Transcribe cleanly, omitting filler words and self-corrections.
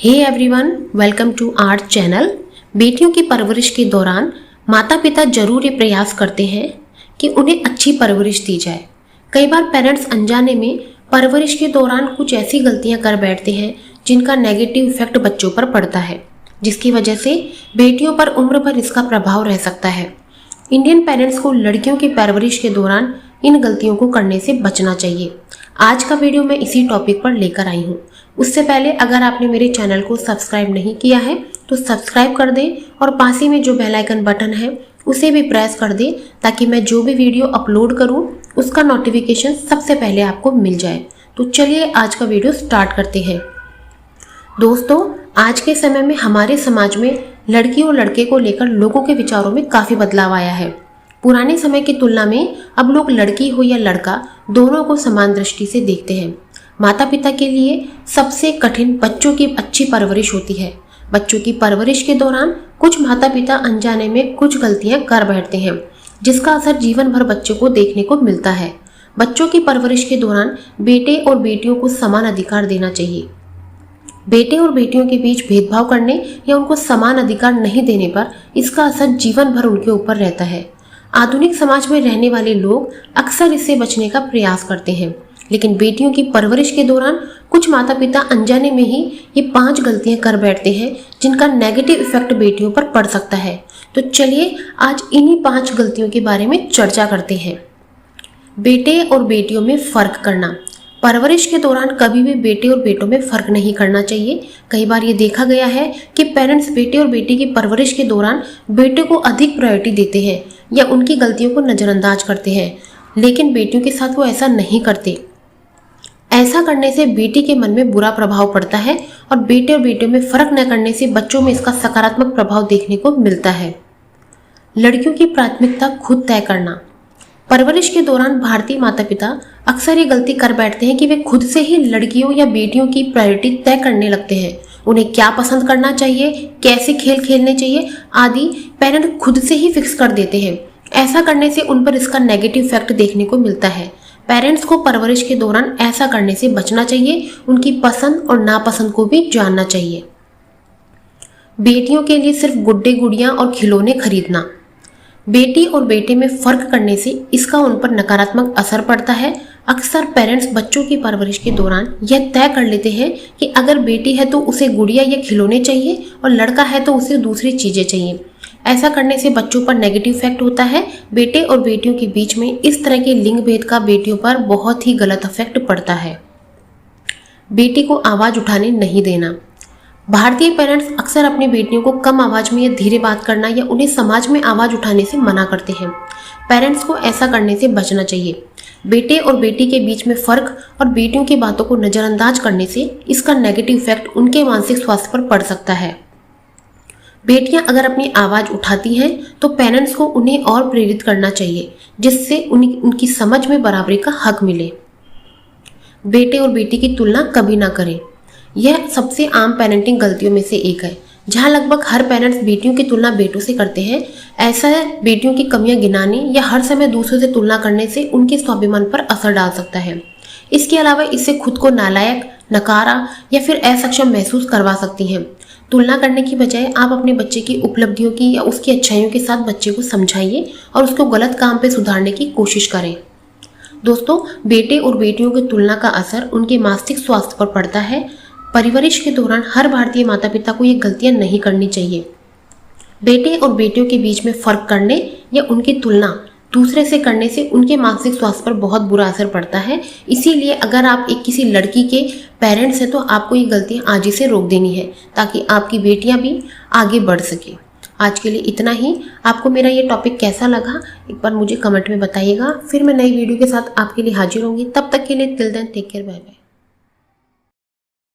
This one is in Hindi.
Hey everyone, welcome to our channel. बेटियों की परवरिश के दौरान माता पिता जरूर ये प्रयास करते हैं कि उन्हें अच्छी परवरिश दी जाए। कई बार पेरेंट्स अनजाने में परवरिश के दौरान कुछ ऐसी गलतियां कर बैठते हैं जिनका नेगेटिव इफेक्ट बच्चों पर पड़ता है, जिसकी वजह से बेटियों पर उम्र भर इसका प्रभाव रह सकता है। इंडियन पेरेंट्स को लड़कियों की परवरिश के दौरान इन गलतियों को करने से बचना चाहिए। आज का वीडियो मैं इसी टॉपिक पर लेकर आई हूँ। उससे पहले अगर आपने मेरे चैनल को सब्सक्राइब नहीं किया है तो सब्सक्राइब कर दें और पास ही में जो बेल आइकन बटन है उसे भी प्रेस कर दें ताकि मैं जो भी वीडियो अपलोड करूं उसका नोटिफिकेशन सबसे पहले आपको मिल जाए। तो चलिए आज का वीडियो स्टार्ट करते हैं। दोस्तों, आज के समय में हमारे समाज में लड़की और लड़के को लेकर लोगों के विचारों में काफ़ी बदलाव आया है। पुराने समय की तुलना में अब लोग लड़की हो या लड़का दोनों को समान दृष्टि से देखते हैं। माता पिता के लिए सबसे कठिन बच्चों की अच्छी परवरिश होती है। बच्चों की परवरिश के दौरान कुछ माता पिता अनजाने में कुछ गलतियां कर बैठते हैं, जिसका असर जीवन भर बच्चों को देखने को मिलता है। बच्चों की परवरिश के दौरान बेटे और बेटियों को समान अधिकार देना चाहिए। बेटे और बेटियों के बीच भेदभाव करने या उनको समान अधिकार नहीं देने पर इसका असर जीवन भर उनके ऊपर रहता है। आधुनिक समाज में रहने वाले लोग अक्सर इससे बचने का प्रयास करते हैं, लेकिन बेटियों की परवरिश के दौरान कुछ माता पिता अनजाने में ही ये 5 गलतियां कर बैठते हैं जिनका नेगेटिव इफेक्ट बेटियों पर पड़ सकता है। तो चलिए आज इन्हीं 5 गलतियों के बारे में चर्चा करते हैं। बेटे और बेटियों में फर्क करना। परवरिश के दौरान कभी भी बेटे और बेटों में फर्क नहीं करना चाहिए। कई बार ये देखा गया है कि पेरेंट्स बेटे और बेटी की परवरिश के दौरान बेटे को अधिक प्रायोरिटी देते हैं या उनकी गलतियों को नज़रअंदाज करते हैं, लेकिन बेटियों के साथ वो ऐसा नहीं करते। ऐसा करने से बेटी के मन में बुरा प्रभाव पड़ता है और बेटे और बेटियों में फर्क न करने से बच्चों में इसका सकारात्मक प्रभाव देखने को मिलता है। लड़कियों की प्राथमिकता खुद तय करना। परवरिश के दौरान भारतीय माता पिता अक्सर ये गलती कर बैठते हैं कि वे खुद से ही लड़कियों या बेटियों की प्रायोरिटी तय करने लगते हैं। उन्हें क्या पसंद करना चाहिए, कैसे खेल खेलने चाहिए आदि पेरेंट खुद से ही फिक्स कर देते हैं। ऐसा करने से उन पर इसका नेगेटिव इफेक्ट देखने को मिलता है। पेरेंट्स को परवरिश के दौरान ऐसा करने से बचना चाहिए। उनकी पसंद और नापसंद को भी जानना चाहिए। बेटियों के लिए सिर्फ गुड्डे गुड़ियां और खिलौने खरीदना। बेटी और बेटे में फर्क करने से इसका उन पर नकारात्मक असर पड़ता है। अक्सर पेरेंट्स बच्चों की परवरिश के दौरान यह तय कर लेते हैं कि अगर बेटी है तो उसे गुड़िया या खिलौने चाहिए और लड़का है तो उसे दूसरी चीजें चाहिए। ऐसा करने से बच्चों पर नेगेटिव इफेक्ट होता है। बेटे और बेटियों के बीच में इस तरह के लिंग भेद का बेटियों पर बहुत ही गलत इफेक्ट पड़ता है। बेटी को आवाज उठाने नहीं देना। भारतीय पेरेंट्स अक्सर अपनी बेटियों को कम आवाज में या धीरे बात करना या उन्हें समाज में आवाज उठाने से मना करते हैं। पेरेंट्स को ऐसा करने से बचना चाहिए। बेटे और बेटी के बीच में फर्क और बेटियों की बातों को नजरअंदाज करने से इसका नेगेटिव इफेक्ट उनके मानसिक स्वास्थ्य पर पड़ सकता है। बेटियां अगर अपनी आवाज उठाती हैं तो पेरेंट्स को उन्हें और प्रेरित करना चाहिए, जिससे उनकी समझ में बराबरी का हक मिले। बेटे और बेटी की तुलना कभी ना करें। यह सबसे आम पेरेंटिंग गलतियों में से एक है, जहां लगभग हर पेरेंट्स बेटियों की तुलना बेटों से करते हैं। ऐसा बेटियों की कमियां गिनाने या हर समय दूसरों से तुलना करने से उनके स्वाभिमान पर असर डाल सकता है। इसके अलावा इससे खुद को नालायक, नकारा या फिर असक्षम महसूस करवा सकती हैं। तुलना करने की बजाय आप अपने बच्चे की उपलब्धियों की या उसकी अच्छाइयों के साथ बच्चे को समझाइए और उसको गलत काम पे सुधारने की कोशिश करें। दोस्तों, बेटे और बेटियों की तुलना का असर उनके मानसिक स्वास्थ्य पर पड़ता है। परवरिश के दौरान हर भारतीय माता पिता को ये गलतियां नहीं करनी चाहिए। बेटे और बेटियों के बीच में फर्क करने या उनकी तुलना दूसरे से करने से उनके मानसिक स्वास्थ्य पर बहुत बुरा असर पड़ता है। इसीलिए अगर आप किसी लड़की के पेरेंट्स हैं तो आपको ये गलतियां आज ही से रोक देनी है ताकि आपकी बेटियां भी आगे बढ़ सके। आज के लिए इतना ही। आपको मेरा ये टॉपिक कैसा लगा एक बार मुझे कमेंट में बताइएगा। फिर मैं नई वीडियो के साथ आपके लिए हाजिर होंगी। तब तक के लिए till then take care, bye bye.